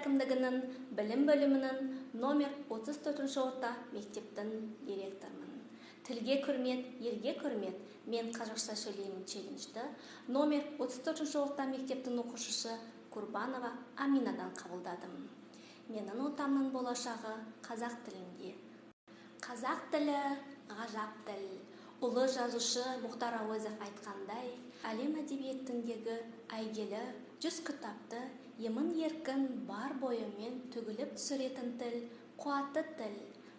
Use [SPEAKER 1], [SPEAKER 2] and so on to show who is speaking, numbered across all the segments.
[SPEAKER 1] әкімдігінің білім бөлімінің номер 34 орта мектептің директорымын. Тілге күрмет, елге күрмет, мен қазақша сөйлеймін челленджді номер 34 орта мектептің оқушысы Курбанова Аминадан қабылдадым. Менің отамның болашағы қазақ тілінде. Қазақ тілі ғажап тіл. Ұлы жазушы Мұхтар Әуезов айтқандай, әлем әдебиетіндегі әйгілі 100 кітапты емін-еркін бар бойымен төгіліп түсіретін тіл, қуатты тіл.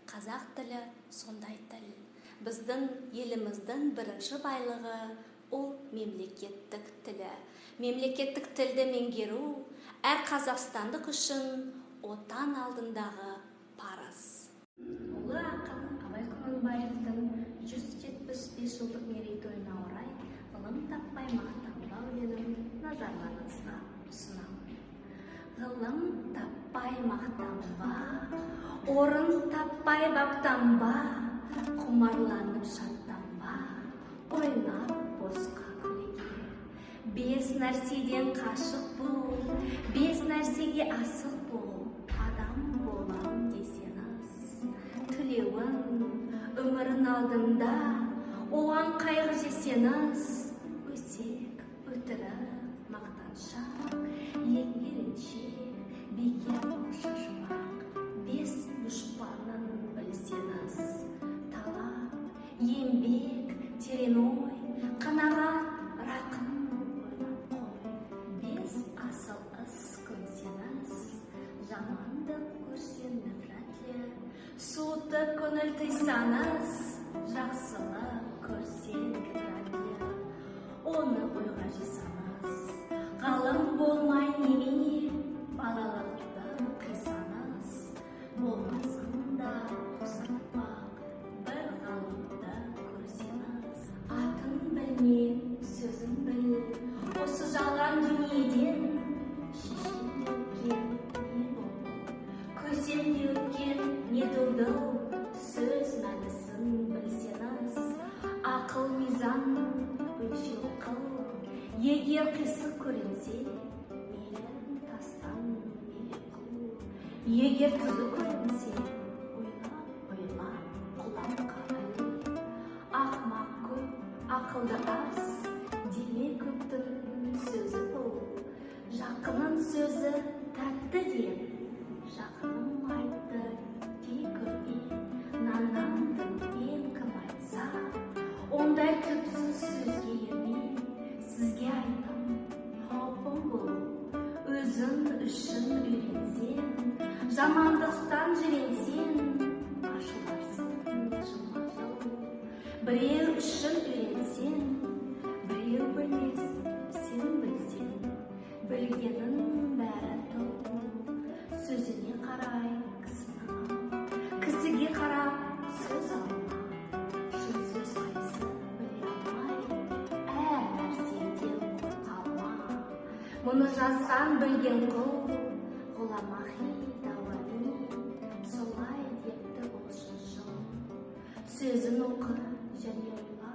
[SPEAKER 1] Қазақ тілі сондай тіл. Біздің еліміздің бірінші байлығы ол мемлекеттік тілі. Мемлекеттік тілді меңгеру әр қазақстандық үшін отан алдындағы парыз. Ұлы ақын Абай Құнанбаевтың 175 жылдық мерейтойына орай ғылым таппай мақтанба өлеңін назарларыңызға ұсынамын. Ғылым таппай мақтанба, орын таппай баптанба, құмарланып шаттанба, ойнап босқа күлеге. 5 нәрседен қашық бол, 5 нәрсеге асық бол, адам болам десеңіз. Тілеуін өмірін алдында, оған қайғы жесеңіз. Өсек, өтірік, мақтаншақ, еңгерінше, бекер бол шашпақ. 5 дұшпанын білсеңіз. Талап, еңбек, терең ой, қанағат, рақым ойлап қой. 5 асыл іс көнсеңіз. Жамандық көрсен нәфрәтле, суытып көңіл тыйсаңыз. Жақсылық көрсен кідірәтле, оны ойға жисаңыз. Ғалым болмай немене, балалықты қисаңыз. Болмасында қосатпақ, бір ғалымды көрсеңіз. Атын білме, сөзін біл, осы жалған дүниеден. Шешен өткен не болды, көзден өткен не тұрды, сөз мәнісін білсеңіз. Ақыл мизан өлшеу қыл, егер қисық көрінсе, мейлі тастан мейлі қыл. Егер түзу көрінсе, ойла, құлаққа іл. Ақымақ көп, ақылды аз, деме көптің сөзі бұл. Жақынның сөзі тәтті дем, жақыным айтты тек көрме. Нанандың ең кім айтса, ондай түпсіз сөзге ерме. Сізге айтам, қаупым бұл, өзің үшін үйренсең, жамандықтан жиренсең, ашыларсың жылма-жыл. Біреу үшін үйренсең, біреу білмес, сен білсең, білгенің бәрі тұл. Сөзіне қарай кісіні ал, кісіге қарап сөз алма. Шын сөз қайсы біле алмай, әр нәрседен қалма. Мұны жазған білген құл, ғұламахи дауани, солай депті ол шыншыл. Сөзін оқы және ойла,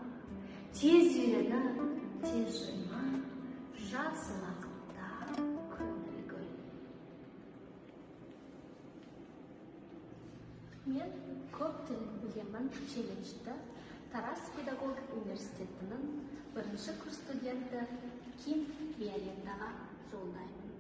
[SPEAKER 1] тез үйреніп, тез жойма, жасыл ақылда көңіл гүл. Мен көп тіл білемін челленджді Тарас педагогик университетінің 1-ші курс студенті Ким Виолендаға жолдаймын.